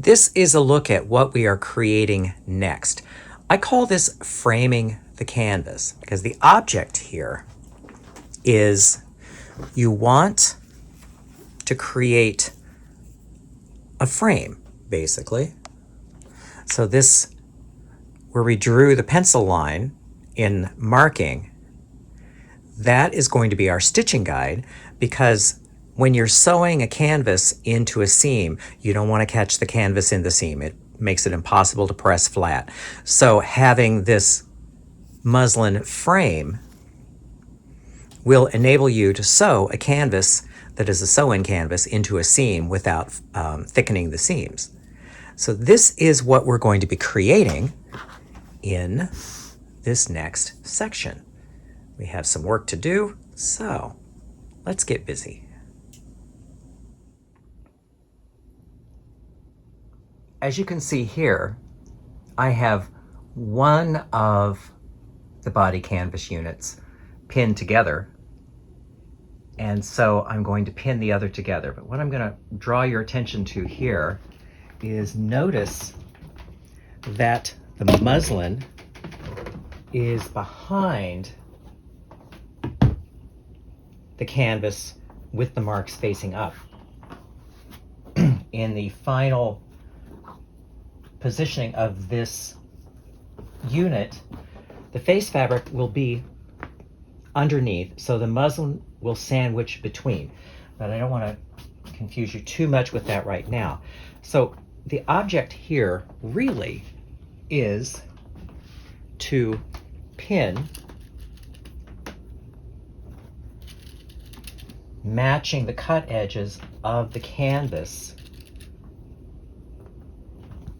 This is a look at what we are creating next. I call this framing the canvas because the object here is you want to create a frame, basically. So this, where we drew the pencil line in marking, that is going to be our stitching guide, because when you're sewing a canvas into a seam, you don't want to catch the canvas in the seam. It makes it impossible to press flat. So having this muslin frame will enable you to sew a canvas that is a sew-in canvas into a seam without thickening the seams. So this is what we're going to be creating in this next section. We have some work to do, so let's get busy. As you can see here, I have one of the body canvas units pinned together, and so I'm going to pin the other together. But what I'm going to draw your attention to here is notice that the muslin is behind the canvas with the marks facing up. In the final positioning of this unit, the face fabric will be underneath, so the muslin will sandwich between. But I don't want to confuse you too much with that right now. So the object here really is to pin, matching the cut edges of the canvas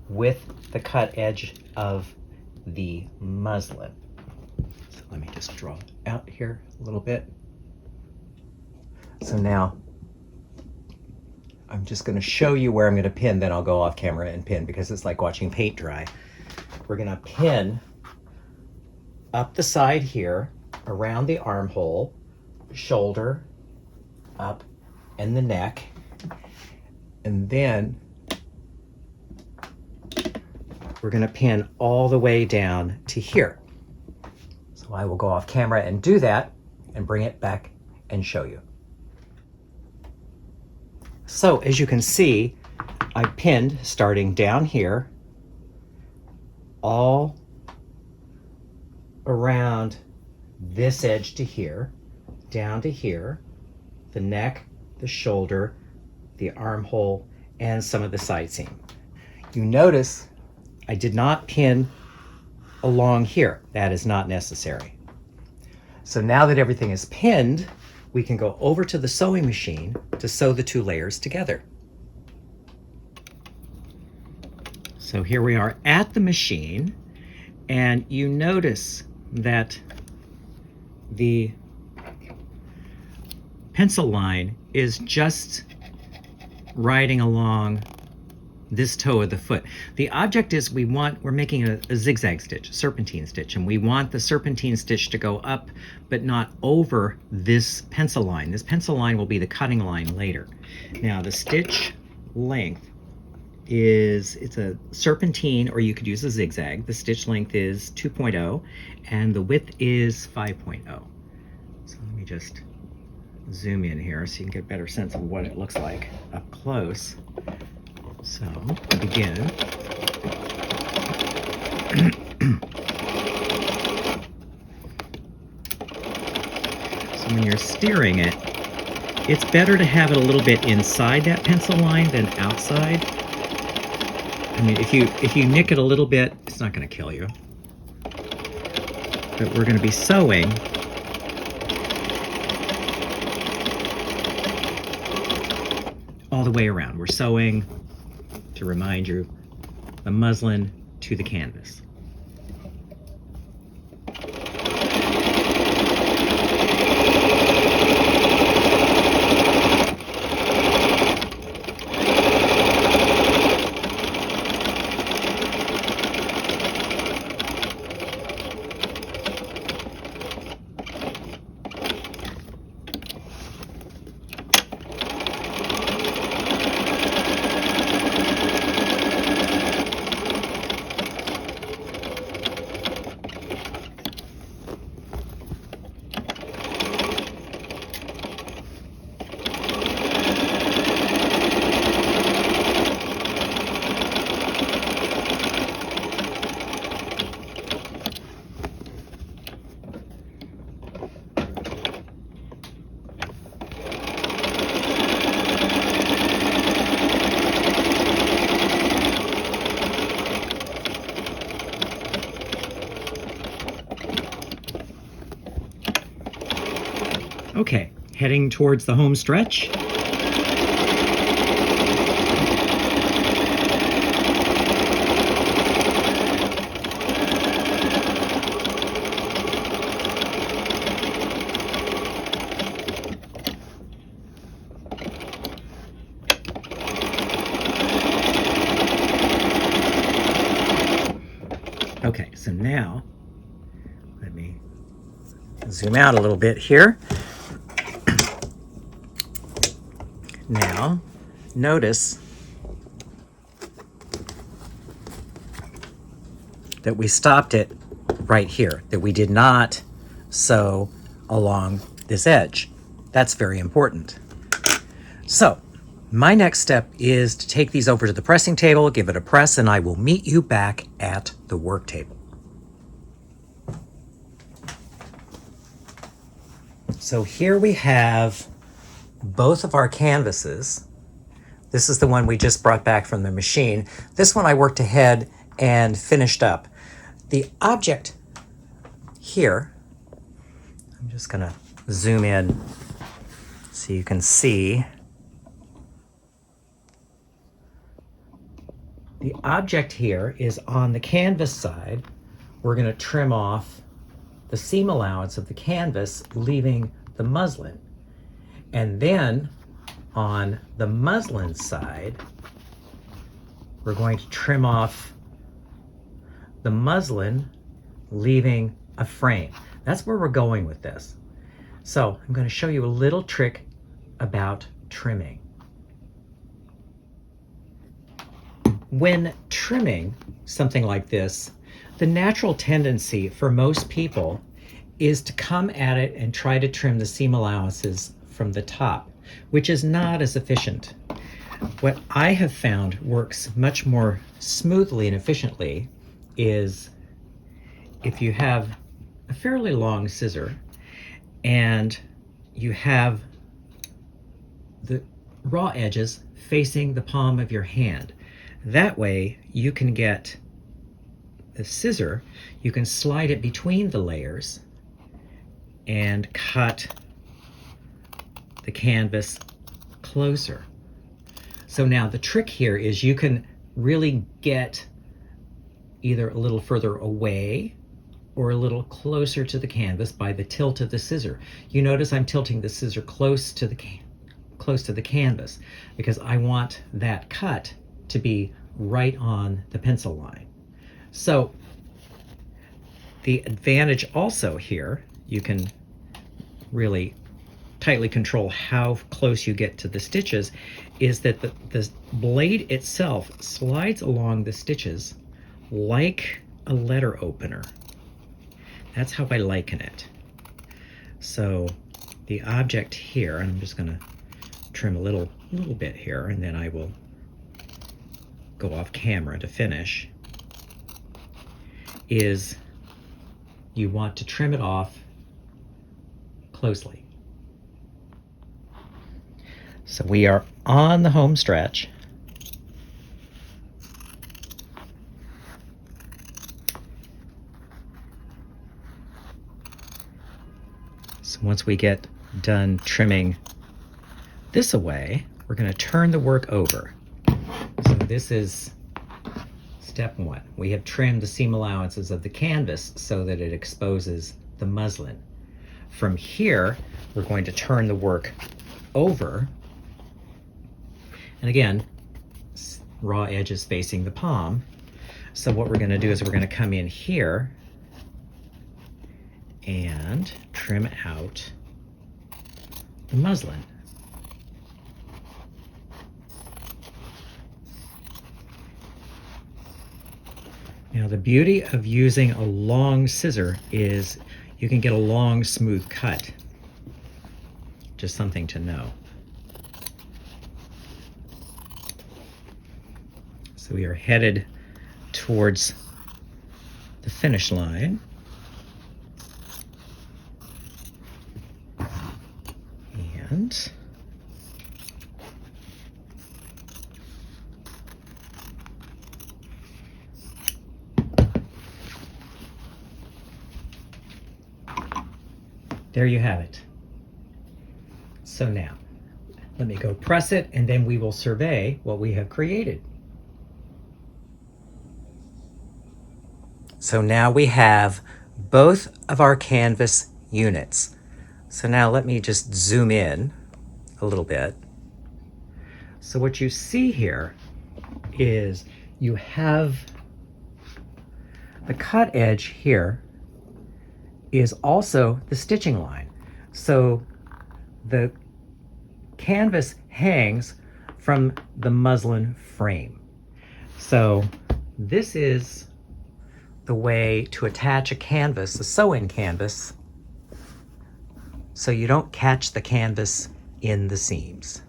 with the cut edge of the muslin. So let me just draw out here a little bit. So now I'm just going to show you where I'm going to pin, then I'll go off camera and pin because it's like watching paint dry. We're going to pin up the side here, around the armhole, shoulder, up, and the neck, and then we're going to pin all the way down to here. So I will go off camera and do that and bring it back and show you. So as you can see, I pinned starting down here all around this edge to here, down to here, the neck, the shoulder, the armhole, and some of the side seam. You notice I did not pin along here. That is not necessary. So now that everything is pinned, we can go over to the sewing machine to sew the two layers together. So here we are at the machine, and you notice that the pencil line is just riding along this toe of the foot. The object is we're making a zigzag stitch, a serpentine stitch, and we want the serpentine stitch to go up but not over this pencil line. This pencil line will be the cutting line later. Now the stitch length it's a serpentine, or you could use a zigzag. The stitch length is 2.0 and the width is 5.0. So let me just zoom in here so you can get a better sense of what it looks like up close. So begin. So when you're steering it, it's better to have it a little bit inside that pencil line than outside. I mean, if you nick it a little bit, it's not going to kill you. But we're going to be sewing all the way around. We're sewing, to remind you, the muslin to the canvas. Okay, heading towards the home stretch. Okay, so now let me zoom out a little bit here. Now, notice that we stopped it right here, that we did not sew along this edge. That's very important. So, my next step is to take these over to the pressing table, give it a press, and I will meet you back at the work table. So here we have both of our canvases. This is the one we just brought back from the machine. This one I worked ahead and finished up. The object here, I'm just going to zoom in so you can see. The object here is on the canvas side. We're going to trim off the seam allowance of the canvas, leaving the muslin. And then on the muslin side, we're going to trim off the muslin, leaving a frame. That's where we're going with this. So I'm going to show you a little trick about trimming. When trimming something like this, the natural tendency for most people is to come at it and try to trim the seam allowances from the top, which is not as efficient. What I have found works much more smoothly and efficiently is if you have a fairly long scissor and you have the raw edges facing the palm of your hand. That way you can get the scissor, you can slide it between the layers and cut the canvas closer. So now the trick here is you can really get either a little further away or a little closer to the canvas by the tilt of the scissor. You notice I'm tilting the scissor close to the canvas because I want that cut to be right on the pencil line. So the advantage also here, you can really tightly control how close you get to the stitches, is that the blade itself slides along the stitches like a letter opener. That's how I liken it. So the object here, and I'm just going to trim a little bit here, and then I will go off camera to finish, is you want to trim it off closely. So we are on the home stretch. So once we get done trimming this away, we're going to turn the work over. So this is step one. We have trimmed the seam allowances of the canvas so that it exposes the muslin. From here, we're going to turn the work over. And again, raw edges facing the palm. So what we're going to do is we're going to come in here and trim out the muslin. Now the beauty of using a long scissor is you can get a long, smooth cut. Just something to know. So we are headed towards the finish line. And there you have it. So now, let me go press it, and then we will survey what we have created. So now we have both of our canvas units. So now let me just zoom in a little bit. So what you see here is you have the cut edge here is also the stitching line. So the canvas hangs from the muslin frame. So this is the way to attach a canvas, a sew-in canvas, so you don't catch the canvas in the seams.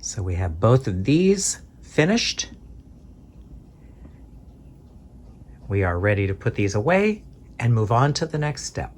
So we have both of these finished. We are ready to put these away and move on to the next step.